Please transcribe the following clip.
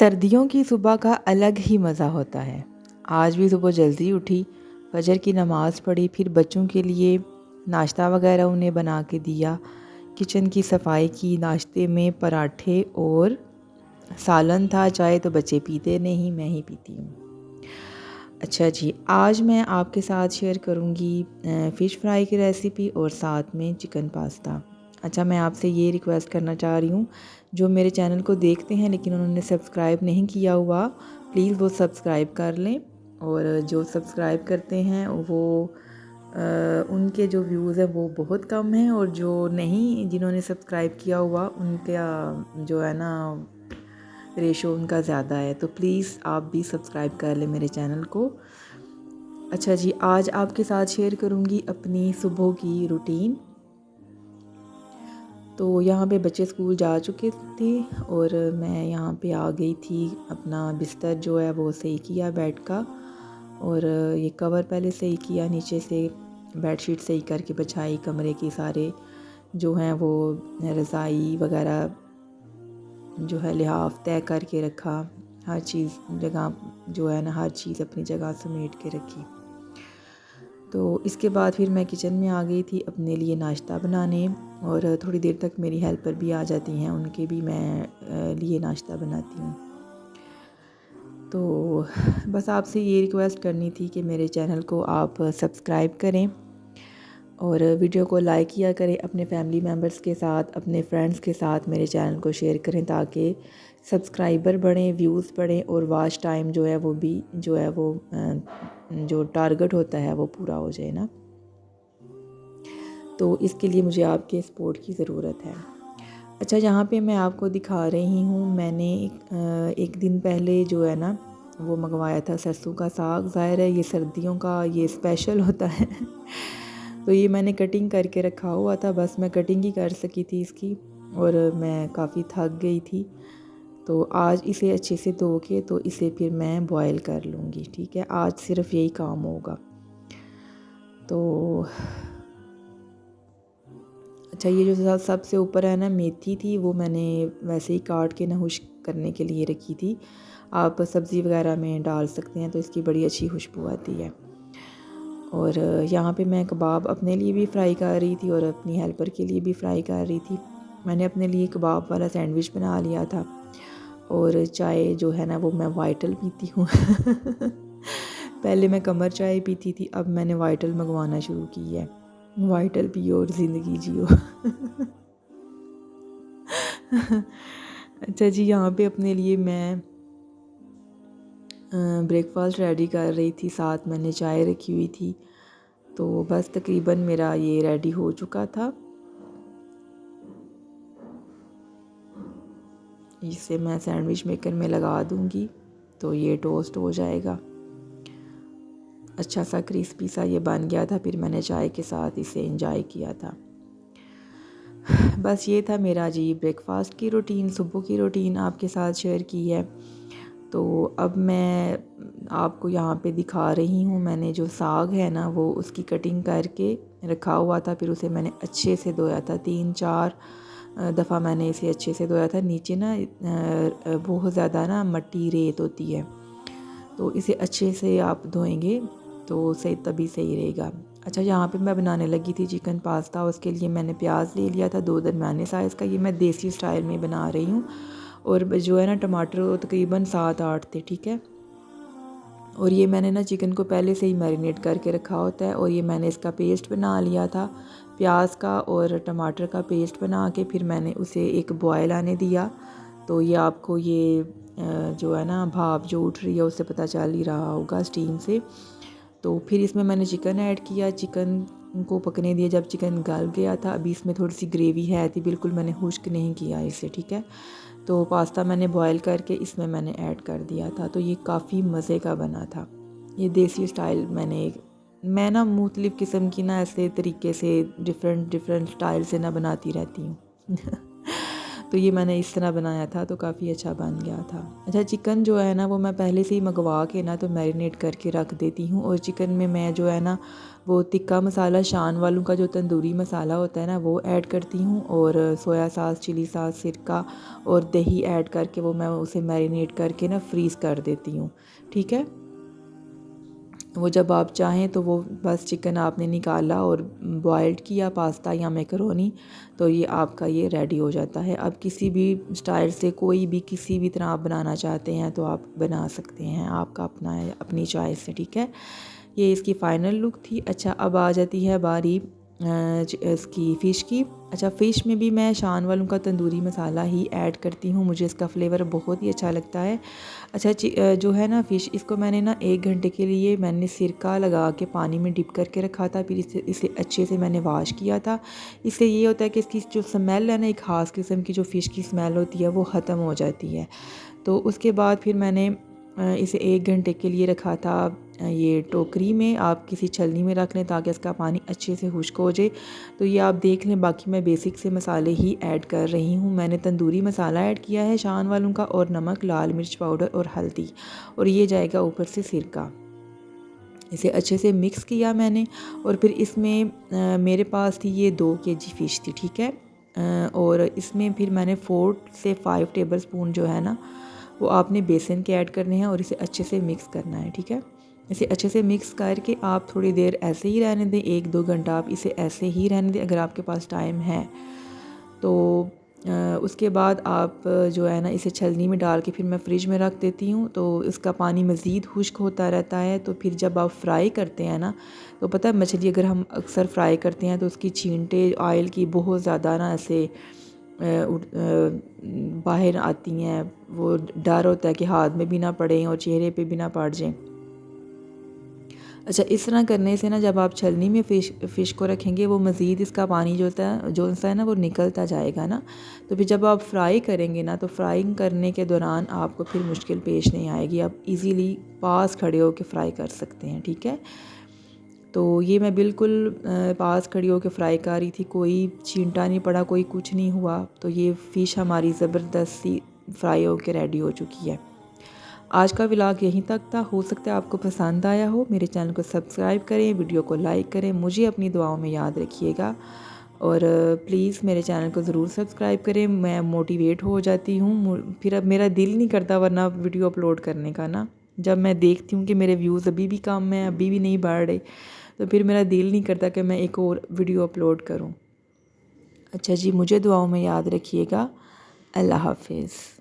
सर्दियों की सुबह का अलग ही मज़ा होता है। आज भी सुबह जल्दी उठी, फजर की नमाज़ पढ़ी, फिर बच्चों के लिए नाश्ता वगैरह उन्हें बना के दिया, किचन की सफाई की, नाश्ते में पराठे और सालन था। चाय तो बच्चे पीते नहीं, मैं ही पीती हूँ। अच्छा जी, आज मैं आपके साथ शेयर करूँगी फ़िश फ्राई की रेसिपी और साथ में चिकन पास्ता। अच्छा, मैं आपसे ये रिक्वेस्ट करना चाह रही हूँ, जो मेरे चैनल को देखते हैं लेकिन उन्होंने सब्सक्राइब नहीं किया हुआ, प्लीज़ वो सब्सक्राइब कर लें। और जो सब्सक्राइब करते हैं वो उनके जो व्यूज़ हैं वो बहुत कम हैं, और जो नहीं, जिन्होंने सब्सक्राइब किया हुआ, उनका जो है ना रेशो उनका ज़्यादा है। तो प्लीज़ आप भी सब्सक्राइब कर लें मेरे चैनल को। अच्छा जी, आज आपके साथ शेयर करूँगी अपनी सुबह की रूटीन। तो यहाँ पे बच्चे स्कूल जा चुके थे और मैं यहाँ पे आ गई थी। अपना बिस्तर जो है वो सही किया बेड का, और ये कवर पहले सही किया, नीचे से बेडशीट सही करके बिछाई, कमरे के सारे जो हैं वो रज़ाई वगैरह जो है लिहाफ तय करके रखा, हर चीज़ जगह जो है ना, हर चीज़ अपनी जगह समेट के रखी। तो इसके बाद फिर मैं किचन में आ गई थी अपने लिए नाश्ता बनाने, और थोड़ी देर तक मेरी हेल्पर भी आ जाती हैं, उनके भी मैं लिए नाश्ता बनाती हूँ। तो बस आपसे ये रिक्वेस्ट करनी थी कि मेरे चैनल को आप सब्सक्राइब करें और वीडियो को लाइक किया करें, अपने फैमिली मेम्बर्स के साथ, अपने फ्रेंड्स के साथ मेरे चैनल को शेयर करें, ताकि सब्सक्राइबर बढ़ें, व्यूज़ बढ़ें और वॉच टाइम जो है वो भी जो है वो जो टारगेट होता है वो पूरा हो जाए ना। तो इसके लिए मुझे आपके सपोर्ट की ज़रूरत है। अच्छा, यहाँ पे मैं आपको दिखा रही हूँ, मैंने एक दिन पहले जो है ना वो मंगवाया था सरसों का साग। ज़ाहिर है ये सर्दियों का ये स्पेशल होता है तो ये मैंने कटिंग करके रखा हुआ था, बस मैं कटिंग ही कर सकी थी इसकी, और मैं काफ़ी थक गई थी। तो आज इसे अच्छे से धो के तो इसे फिर मैं बॉयल कर लूँगी। ठीक है, आज सिर्फ यही काम होगा। तो अच्छा, ये जो सबसे ऊपर है ना मेथी थी, वो मैंने वैसे ही काट के ना खुश्क करने के लिए रखी थी। आप सब्ज़ी वगैरह में डाल सकते हैं तो इसकी बड़ी अच्छी खुशबू आती है। और यहाँ पे मैं कबाब अपने लिए भी फ्राई कर रही थी और अपनी हेल्पर के लिए भी फ्राई कर रही थी। मैंने अपने लिए कबाब वाला सैंडविच बना लिया था, और चाय जो है ना वो मैं वाइटल पीती हूँ पहले मैं कमर चाय पीती थी, अब मैंने वाइटल मंगवाना शुरू की है। वाइटल पियो और ज़िंदगी जियो अच्छा जी, यहाँ पे अपने लिए मैं ब्रेकफास्ट रेडी कर रही थी, साथ मैंने चाय रखी हुई थी। तो बस तकरीबन मेरा ये रेडी हो चुका था। इसे मैं सैंडविच मेकर में लगा दूंगी तो ये टोस्ट हो जाएगा। अच्छा सा क्रिस्पी सा ये बन गया था, फिर मैंने चाय के साथ इसे एंजॉय किया था। बस ये था मेरा जी ब्रेकफास्ट की रूटीन, सुबह की रूटीन आपके साथ शेयर की है। तो अब मैं आपको यहाँ पे दिखा रही हूँ, मैंने जो साग है ना वो उसकी कटिंग करके रखा हुआ था, फिर उसे मैंने अच्छे से धोया था, 3-4 दफ़ा मैंने इसे अच्छे से धोया था। नीचे ना बहुत ज़्यादा ना मट्टी रेत होती है, तो इसे अच्छे से आप धोएंगे तो सही, तभी सही रहेगा। अच्छा, यहाँ पे मैं बनाने लगी थी चिकन पास्ता। उसके लिए मैंने प्याज ले लिया था 2 दरमियाने साइज़ का, ये मैं देसी स्टाइल में बना रही हूँ। और जो है ना टमाटर तकरीबन 7-8 थे। ठीक है, और ये मैंने ना चिकन को पहले से ही मैरिनेट करके रखा होता है, और ये मैंने इसका पेस्ट बना लिया था, प्याज का और टमाटर का पेस्ट बना के फिर मैंने उसे एक बॉयल आने दिया। तो ये आपको ये जो है ना भाप जो उठ रही है उससे पता चल ही रहा होगा, स्टीम से। तो फिर इसमें मैंने चिकन ऐड किया, चिकन को पकने दिया। जब चिकन गल गया था, अभी इसमें थोड़ी सी ग्रेवी है थी, बिल्कुल मैंने खुश्क नहीं किया इसे। ठीक है, तो पास्ता मैंने बॉयल करके इसमें मैंने ऐड कर दिया था, तो ये काफ़ी मज़े का बना था। ये देसी स्टाइल मैं ना मुख्तलिफ़ किस्म की ना ऐसे तरीके से डिफरेंट स्टाइल से ना बनाती रहती हूँ तो ये मैंने इस तरह बनाया था, तो काफ़ी अच्छा बन गया था। अच्छा, चिकन जो है ना वो मैं पहले से ही मंगवा के ना तो मैरिनेट करके रख देती हूँ। और चिकन में मैं जो है ना वो तिक्का मसाला, शान वालों का जो तंदूरी मसाला होता है ना वो ऐड करती हूँ, और सोया सॉस, चिली सॉस, सिरका और दही ऐड करके वो मैं उसे मैरिनेट करके ना फ्रीज़ कर देती हूँ। ठीक है, वो जब आप चाहें तो वो बस चिकन आपने निकाला और बॉइल्ड किया पास्ता या मैकरोनी, तो ये आपका ये रेडी हो जाता है। अब किसी भी स्टाइल से कोई भी किसी भी तरह आप बनाना चाहते हैं तो आप बना सकते हैं, आपका अपना है, अपनी चॉइस है। ठीक है, ये इसकी फ़ाइनल लुक थी। अच्छा, अब आ जाती है बारी इसकी फ़िश की। अच्छा, फ़िश में भी मैं शान वालों का तंदूरी मसाला ही ऐड करती हूँ, मुझे इसका फ्लेवर बहुत ही अच्छा लगता है। अच्छा, जो है ना फ़िश, इसको मैंने ना 1 घंटे के लिए मैंने सिरका लगा के पानी में डिप करके रखा था, फिर इसे अच्छे से मैंने वॉश किया था। इससे ये होता है कि इसकी जो स्मेल है ना, एक ख़ास किस्म की जो फ़िश की स्मेल होती है वो ख़त्म हो जाती है। तो उसके बाद फिर मैंने इसे 1 घंटे के लिए रखा था ये टोकरी में। आप किसी छलनी में रख लें ताकि इसका पानी अच्छे से खुश्क हो जाए। तो ये आप देख लें, बाकी मैं बेसिक से मसाले ही ऐड कर रही हूँ। मैंने तंदूरी मसाला ऐड किया है शान वालों का, और नमक, लाल मिर्च पाउडर और हल्दी, और ये जाएगा ऊपर से सिरका। इसे अच्छे से मिक्स किया मैंने, और फिर इसमें मेरे पास थी ये 2 केजी फ़िश थी। ठीक है, और इसमें फिर मैंने 4 से 5 टेबल स्पून जो है ना वो आपने बेसन के ऐड करने हैं, और इसे अच्छे से मिक्स करना है। ठीक है, इसे अच्छे से मिक्स करके आप थोड़ी देर ऐसे ही रहने दें, 1-2 घंटा आप इसे ऐसे ही रहने दें अगर आपके पास टाइम है तो। उसके बाद आप जो है ना इसे छलनी में डाल के फिर मैं फ्रिज में रख देती हूँ, तो इसका पानी मज़ीद खुश्क होता रहता है। तो फिर जब आप फ्राई करते हैं ना, तो पता है मछली अगर हम अक्सर फ्राई करते हैं तो उसकी छींटे ऑयल की बहुत ज़्यादा ना ऐसे बाहर आती हैं। वो डर होता है कि हाथ में भी ना पड़े और चेहरे पे भी ना पड़ जाएं। अच्छा, इस तरह करने से ना जब आप छलनी में फ़िश को रखेंगे, वो मज़ीद इसका पानी जो सा है ना वो निकलता जाएगा ना। तो फिर जब आप फ्राई करेंगे ना, तो फ्राइंग करने के दौरान आपको फिर मुश्किल पेश नहीं आएगी, आप इजीली पास खड़े होकर फ्राई कर सकते हैं। ठीक है, तो ये मैं बिल्कुल पास खड़ी होकर फ्राई कर रही थी, कोई छींटा नहीं पड़ा, कोई कुछ नहीं हुआ। तो ये फ़िश हमारी ज़बरदस्त सी फ्राई होकर रेडी हो चुकी है। आज का व्लॉग यहीं तक था, हो सकता है आपको पसंद आया हो। मेरे चैनल को सब्सक्राइब करें, वीडियो को लाइक करें, मुझे अपनी दुआओं में याद रखिएगा, और प्लीज़ मेरे चैनल को ज़रूर सब्सक्राइब करें। मैं मोटिवेट हो जाती हूँ, फिर अब मेरा दिल नहीं करता वरना वीडियो अपलोड करने का ना। जब मैं देखती हूँ कि मेरे व्यूज़ अभी भी कम हैं, अभी भी नहीं बढ़ रहे, तो फिर मेरा दिल नहीं करता कि मैं एक और वीडियो अपलोड करूँ। अच्छा जी, मुझे दुआओं में याद रखिएगा। अल्लाह हाफिज़।